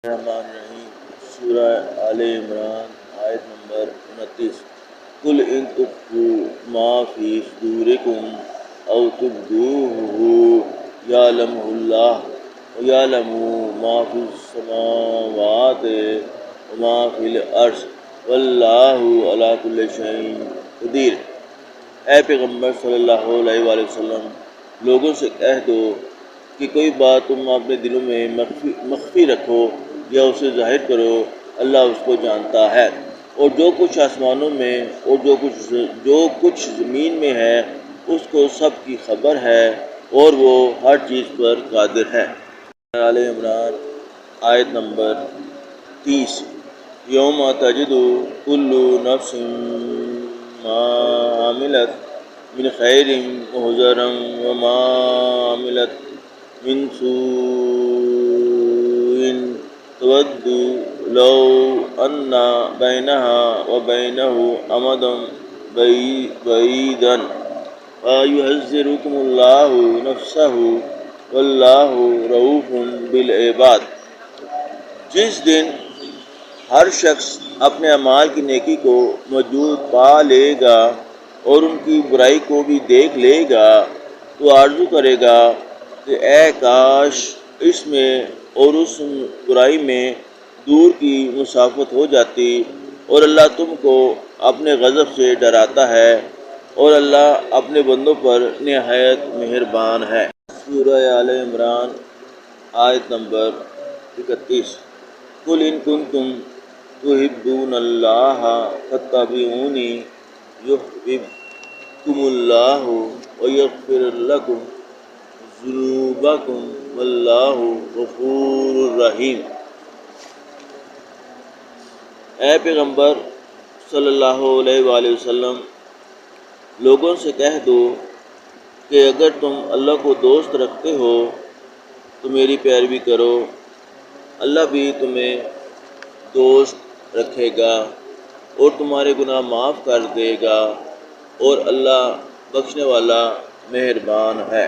الرحمن الرحیم سورہ آل عمران آیت نمبر 29 قل ان تخفوا ما فی صدورکم او تبدوه یعلمہ اللہ ویعلم ما فی السماوات وما فی الارض واللہ علی کل شیء قدیر۔ اے پیغمبر صلی اللہ علیہ وآلہ وسلم، لوگوں سے کہہ دو کہ کوئی بات تم اپنے دلوں میں مخفی رکھو یا اسے ظاہر کرو، اللہ اس کو جانتا ہے، اور جو کچھ آسمانوں میں اور جو کچھ زمین میں ہے اس کو سب کی خبر ہے، اور وہ ہر چیز پر قادر ہے۔ آل عمران آیت نمبر 30 یوم تجد کل نفس ما عملت من خیر محضرا وما عملت من سوء تود لو ان بینہا وبینہ امدا بعیدا ویحذرکم اللہ نفسہ واللہ رؤوف بالعباد۔ جس دن ہر شخص اپنے اعمال کی نیکی کو موجود پا لے گا اور ان کی برائی کو بھی دیکھ لے گا تو آرزو کرے گا کہ اے کاش اس میں اور اس برائی میں دور کی مسافت ہو جاتی، اور اللہ تم کو اپنے غضب سے ڈراتا ہے، اور اللہ اپنے بندوں پر نہایت مہربان ہے۔ سورہ آل عمران آیت نمبر 31 قل ان کنتم تحبون اللہ فاتبعونی یحببکم اللہ ویغفر لکم ذنوبکم واللہ غفور رحیم۔ اے پیغمبر صلی اللہ علیہ وآلہ وسلم، لوگوں سے کہہ دو کہ اگر تم اللہ کو دوست رکھتے ہو تو میری پیروی کرو، اللہ بھی تمہیں دوست رکھے گا اور تمہارے گناہ معاف کر دے گا، اور اللہ بخشنے والا مہربان ہے۔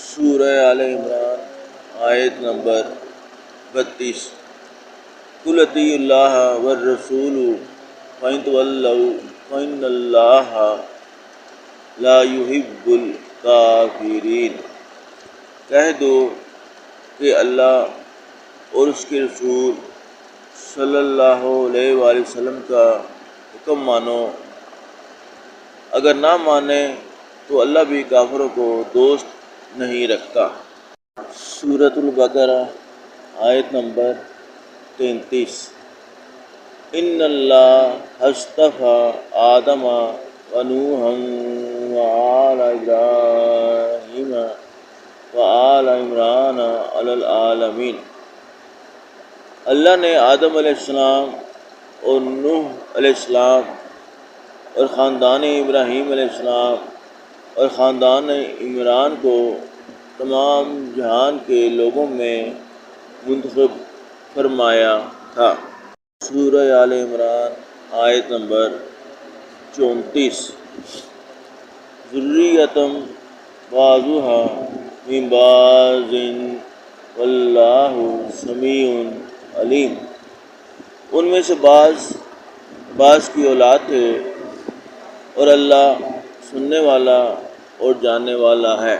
سورہ آل عمران آیت نمبر 32 قل اطیعوا اللہ والرسول فإن تولوا فإن اللہ لا يحب الکافرین۔ کہہ دو کہ اللہ اور اس کے رسول صلی اللہ علیہ وآلہ وسلم کا حکم مانو، اگر نہ مانے تو اللہ بھی کافروں کو دوست نہیں رکھتا۔ سورۃ البقرہ آیت نمبر 33 ان اللہ اصطفیٰ آدم ونوحا وآل ابراہیم وآل عمران علی العالمین۔ اللہ نے آدم علیہ السلام اور نوح علیہ السلام اور خاندان ابراہیم علیہ السلام اور خاندان عمران کو تمام جہان کے لوگوں میں منتخب فرمایا تھا۔ سورہ آل عمران آیت نمبر 34 ذریۃ بعضھا من بعض واللہ سمیع علیم۔ ان میں سے بعض کی اولاد تھے، اور اللہ سننے والا اور جاننے والا ہے۔